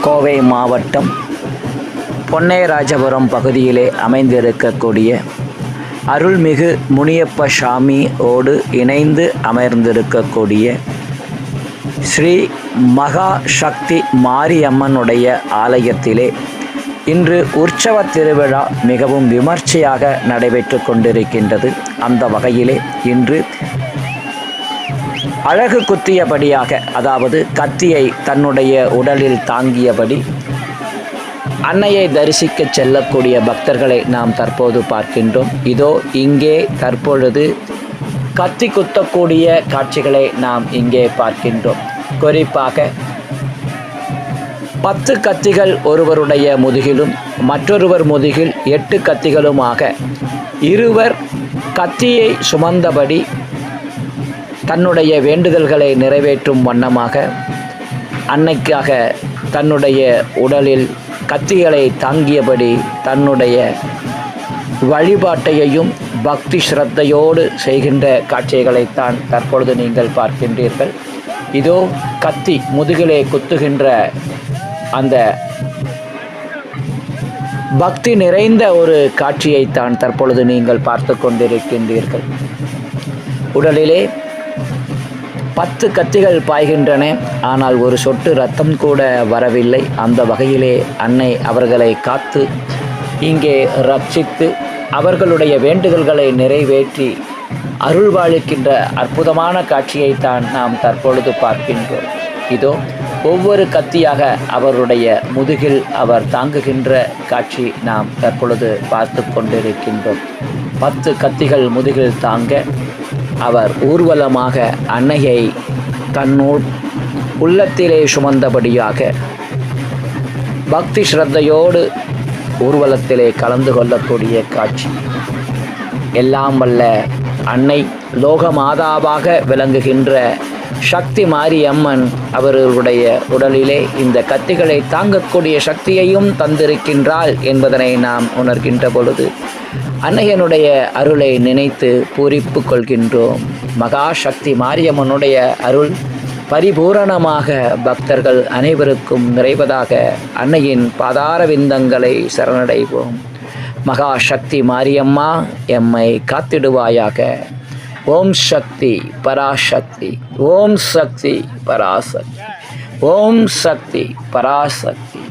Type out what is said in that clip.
கோவை மாவட்டம் பொன்னைராஜபுரம் பகுதியிலே அமைந்திருக்கக்கூடிய அருள்மிகு முனியப்ப சாமியோடு இணைந்து அமர்ந்திருக்கக்கூடிய ஸ்ரீ மகா சக்தி மாரியம்மனுடைய ஆலயத்திலே இன்று உற்சவ திருவிழா மிகவும் விமர்சையாக நடைபெற்று கொண்டிருக்கின்றது. அந்த வகையிலே இன்று அழகு குத்தியபடியாக, அதாவது கத்தியை தன்னுடைய உடலில் தாங்கியபடி அன்னையை தரிசிக்க செல்லக்கூடிய பக்தர்களை நாம் தற்போது பார்க்கின்றோம். இதோ இங்கே தற்பொழுது கத்தி குத்தக்கூடிய காட்சிகளை நாம் இங்கே பார்க்கின்றோம். குறிப்பாக 10 கத்திகள் ஒருவருடைய முதுகிலும் மற்றொருவர் முதுகில் 8 கத்திகளுமாக இருவர் கத்தியை சுமந்தபடி தன்னுடைய வேண்டுதல்களை நிறைவேற்றும் வண்ணமாக அன்னைக்காக தன்னுடைய உடலில் கத்திகளை தாங்கியபடி தன்னுடைய வழிபாட்டையையும் பக்தி ஸ்ரத்தையோடு செய்கின்ற காட்சிகளைத்தான் தற்பொழுது நீங்கள் பார்க்கின்றீர்கள். இதோ கத்தி முதுகிலே குத்துகின்ற அந்த பக்தி நிறைந்த ஒரு காட்சியைத்தான் தற்பொழுது நீங்கள் பார்த்து கொண்டிருக்கின்றீர்கள். உடலிலே 10 கத்திகள் பாய்கின்றன. ஆனால் ஒரு சொட்டு ரத்தம் கூட வரவில்லை. அந்த வகையிலே அன்னை அவர்களை காத்து இங்கே ரட்சித்து அவர்களுடைய வேண்டுதல்களை நிறைவேற்றி அருள்வாளிக்கின்ற அற்புதமான காட்சியைத்தான் நாம் தற்பொழுது பார்க்கின்றோம். இதோ ஒவ்வொரு கத்தியாக அவருடைய முதுகில் அவர் தாங்குகின்ற காட்சி நாம் தற்பொழுது பார்த்து கொண்டிருக்கின்றோம். 10 கத்திகள் முதுகில் தாங்க அவர் ஊர்வலமாக அன்னையை தன்னோடு உள்ளத்திலே சுமந்தபடியாக பக்தி ஸ்ரத்தையோடு ஊர்வலத்திலே கலந்து கொள்ளக்கூடிய காட்சி. எல்லாம் வல்ல அன்னை லோகமாதாவாக விளங்குகின்ற சக்தி மாரியம்மன் அவர்களுடைய உடலிலே இந்த கத்திகளை தாங்கக்கூடிய சக்தியையும் தந்திருக்கின்றாள் என்பதனை நாம் உணர்கின்ற பொழுது அன்னையனுடைய அருளை நினைத்து பூரிப்பு கொள்கின்றோம். மகா சக்தி மாரியம்மனுடைய அருள் பரிபூரணமாக பக்தர்கள் அனைவருக்கும் நிறைவதாக அன்னையின் பாதார விந்தங்களை சரணடைவோம். மகா சக்தி மாரியம்மா எம்மை காத்திடுவாயாக. ஓம் சக்தி பராசக்தி, ஓம் சக்தி பராசக்தி, ஓம் சக்தி பராசக்தி.